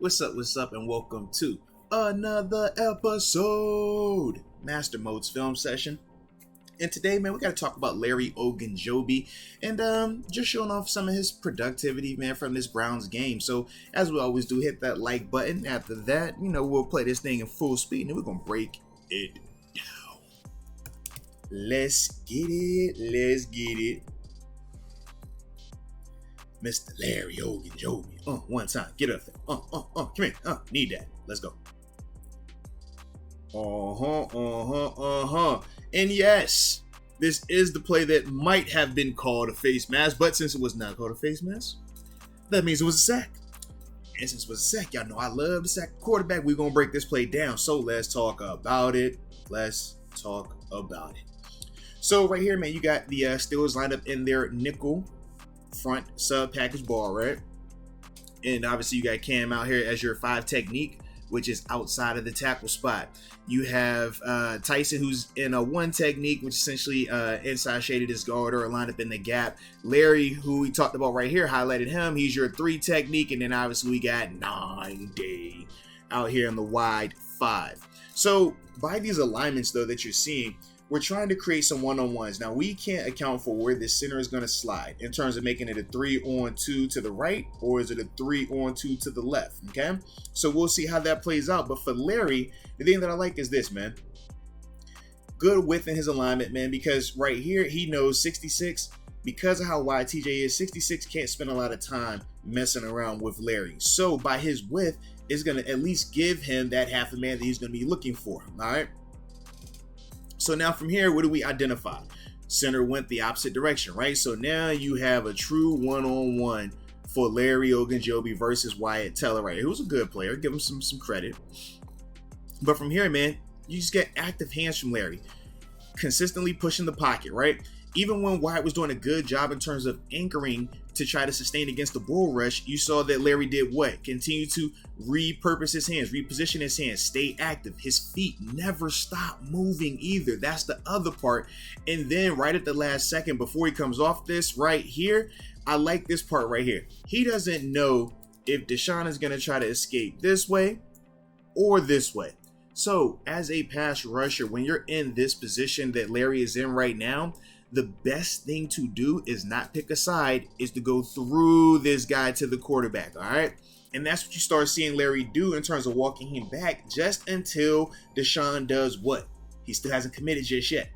What's up, and welcome to another episode, Master Moats Film Session. And today, man, we got to talk about Larry Ogunjobi and just showing off some of his productivity, man, from this Browns game. So, as we always do, hit that like button. After that, we'll play this thing in full speed, and then we're going to break it down. Let's get it. Mr. Larry Ogunjobi. One time. Get up there. Come here. Need that. Let's go. And yes, this is the play that might have been called a face mask, but since it was not called a face mask, that means it was a sack. And since it was a sack, y'all know I love the sack quarterback. We're going to break this play down. So let's talk about it. So right here, man, you got the Steelers lined up in their nickel front sub package ball, right? And obviously you got Cam out here as your 5 technique, which is outside of the tackle spot. You have Tyson, who's in a 1 technique, which essentially inside shaded his guard or lined up in the gap. Larry, who we talked about right here, highlighted him. He's your 3 technique, and then obviously we got 9-day out here in the wide 5. So by these alignments though that you're seeing, we're trying to create some one-on-ones. Now, we can't account for where the center is going to slide in terms of making it a 3-on-2 to the right, or is it a 3-on-2 to the left, okay? So we'll see how that plays out. But for Larry, the thing that I like is this, man. Good width in his alignment, man, because right here, he knows 66, because of how wide TJ is, 66 can't spend a lot of time messing around with Larry. So by his width, it's going to at least give him that half a man that he's going to be looking for, all right? So now from here, what do we identify? Center went the opposite direction, right? So now you have a true one-on-one for Larry Ogunjobi versus Wyatt Teller, right? Who's a good player. Give him some credit. But from here, man, you just get active hands from Larry. Consistently pushing the pocket, right? Even when Wyatt was doing a good job in terms of anchoring to try to sustain against the bull rush, you saw that Larry did what? Continue to repurpose his hands, reposition his hands, stay active. His feet never stop moving either. That's the other part. And then right at the last second before he comes off this right here, I like this part right here. He doesn't know if Deshaun is going to try to escape this way or this way. So as a pass rusher, when you're in this position that Larry is in right now, the best thing to do is not pick a side, is to go through this guy to the quarterback, all right? And that's what you start seeing Larry do in terms of walking him back just until Deshaun does what? He still hasn't committed just yet.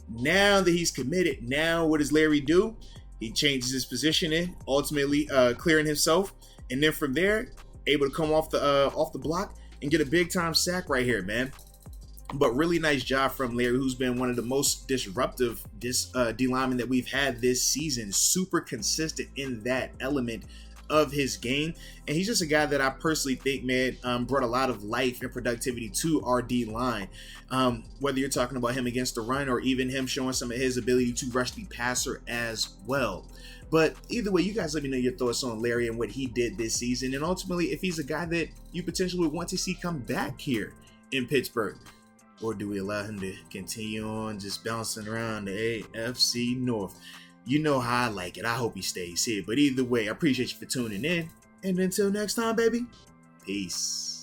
Now that he's committed, now what does Larry do? He changes his positioning, ultimately clearing himself. And then from there, able to come off the block and get a big-time sack right here, man. But really nice job from Larry, who's been one of the most disruptive D linemen that we've had this season. Super consistent in that element of his game. And he's just a guy that I personally think, man, brought a lot of life and productivity to our D line. Whether you're talking about him against the run or even him showing some of his ability to rush the passer as well. But either way, you guys let me know your thoughts on Larry and what he did this season. And ultimately, if he's a guy that you potentially would want to see come back here in Pittsburgh. Or do we allow him to continue on just bouncing around the AFC North? You know how I like it. I hope he stays here. But either way, I appreciate you for tuning in. And until next time, baby, peace.